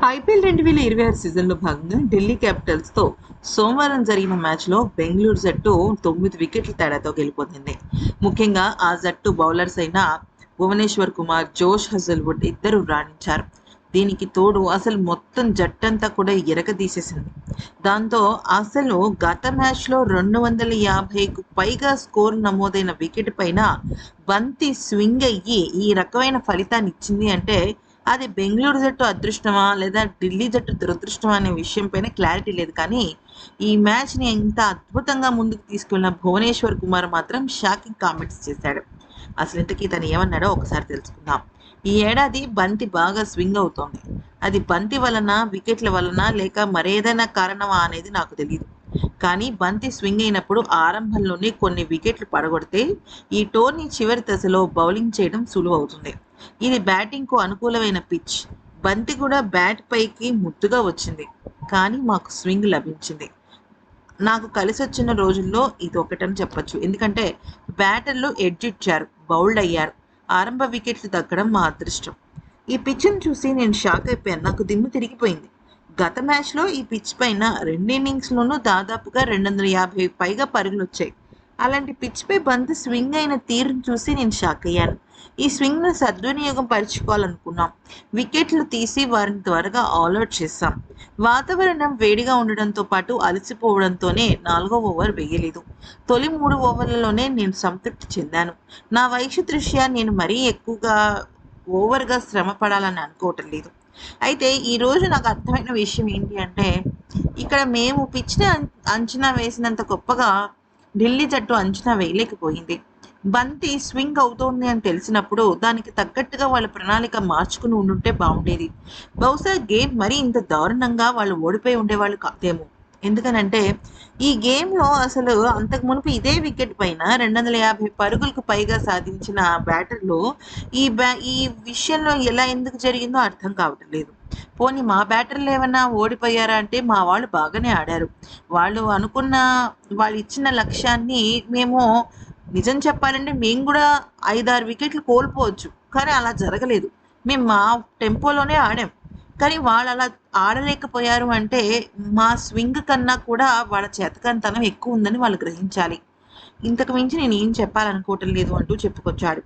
IPL 2026 సీజన్లో భాగంగా ఢిల్లీ క్యాపిటల్స్తో సోమవారం జరిగిన మ్యాచ్లో బెంగళూరు జట్టు 9 వికెట్ల తేడాతో గెలుపొందింది. ముఖ్యంగా ఆ జట్టు బౌలర్స్ అయిన భువనేశ్వర్ కుమార్, జోష్ హజల్వుడ్ ఇద్దరు రాణించారు. దీనికి తోడు అసలు మొత్తం జట్టంతా కూడా ఎరగదీసేసింది. దాంతో అసలు గత మ్యాచ్లో 250కు పైగా స్కోర్ నమోదైన వికెట్ పైన బంతి స్వింగ్ అయ్యి ఈ రకమైన ఫలితాన్ని ఇచ్చింది అంటే అది బెంగళూరు జట్టు అదృష్టమా లేదా ఢిల్లీ జట్టు దురదృష్టమా అనే విషయం పైన క్లారిటీ లేదు. కానీ ఈ మ్యాచ్ని ఎంత అద్భుతంగా ముందుకు తీసుకెళ్ళిన భువనేశ్వర్ కుమార్ మాత్రం షాకింగ్ కామెంట్స్ చేశాడు. అసలు ఇంతకీ తను ఏమన్నాడో ఒకసారి తెలుసుకుందాం. ఈ ఏడాది బంతి బాగా స్వింగ్ అవుతోంది. అది బంతి వలన, వికెట్ల వలన లేక మరేదైనా కారణమా అనేది నాకు తెలియదు. కానీ బంతి స్వింగ్ అయినప్పుడు ఆరంభంలోనే కొన్ని వికెట్లు పడగొడితే ఈ టోర్నీ చివరి దశలో బౌలింగ్ చేయడం సులువు అవుతుంది. ఇది బ్యాటింగ్కు అనుకూలమైన పిచ్. బంతి కూడా బ్యాట్ పైకి ముద్దుగా వచ్చింది. కానీ మాకు స్వింగ్ లభించింది. నాకు కలిసొచ్చిన రోజుల్లో ఇది ఒకటని చెప్పొచ్చు. ఎందుకంటే బ్యాటర్లు ఎడ్జ్ ఇచ్చారు, బౌల్డ్ అయ్యారు. ఆరంభ వికెట్లు దక్కడం మా అదృష్టం. ఈ పిచ్ను చూసి నేను షాక్ అయిపోయాను. నాకు దిమ్ము తిరిగిపోయింది. గత మ్యాచ్లో ఈ పిచ్ పైన 2 ఇన్నింగ్స్లోనూ దాదాపుగా 250 పైగా పరుగులు వచ్చాయి. అలాంటి పిచ్పై బంతి స్వింగ్ అయిన తీరును చూసి నేను షాక్ అయ్యాను. ఈ స్వింగ్ను సద్వినియోగం పరుచుకోవాలనుకున్నాం. వికెట్లు తీసి వారిని త్వరగా ఆల్అౌట్ చేశాం. వాతావరణం వేడిగా ఉండడంతో పాటు అలసిపోవడంతోనే 4వ ఓవర్ వేయలేదు. తొలి 3 ఓవర్లలోనే నేను సంతృప్తి చెందాను. నా వయసు దృష్ట్యా నేను మరీ ఎక్కువగా ఓవర్గా శ్రమ పడాలని అనుకోవటం లేదు. అయితే ఈరోజు నాకు అర్థమైన విషయం ఏంటి అంటే ఇక్కడ మేము పిచ్ని అంచనా వేసినంత గొప్పగా ఢిల్లీ జట్టు అంచనా వేయలేకపోయింది. బంతి స్వింగ్ అవుతోంది అని తెలిసినప్పుడు దానికి తగ్గట్టుగా వాళ్ళ ప్రణాళిక మార్చుకుని ఉండుంటే బాగుండేది. బహుశా గేమ్ మరీ ఇంత దారుణంగా వాళ్ళు ఓడిపోయి ఉండేవాళ్ళు కాదేమో. ఎందుకనంటే ఈ గేమ్లో అసలు అంతకు మునుపు ఇదే వికెట్ పైన 250 పరుగులకు పైగా సాధించిన బ్యాటర్లు ఈ విషయంలో ఎలా ఎందుకు జరిగిందో అర్థం కావటం లేదు. పోనీ మా బ్యాటర్లు ఏమన్నా ఓడిపోయారా అంటే మా వాళ్ళు బాగానే ఆడారు. వాళ్ళు అనుకున్న వాళ్ళు ఇచ్చిన లక్ష్యాన్ని నిజం చెప్పాలంటే మేము కూడా 5-6 వికెట్లు కోల్పోవచ్చు. కానీ అలా జరగలేదు. మేము మా టెంపోలోనే ఆడాం. కానీ వాళ్ళు అలా ఆడలేకపోయారు అంటే మా స్వింగ్ కన్నా కూడా వాళ్ళ చేతకానితనం ఎక్కువ ఉందని వాళ్ళు గ్రహించాలి. ఇంతకు మించి నేను ఏం చెప్పాలనుకోవటం లేదు అంటూ చెప్పుకొచ్చాడు.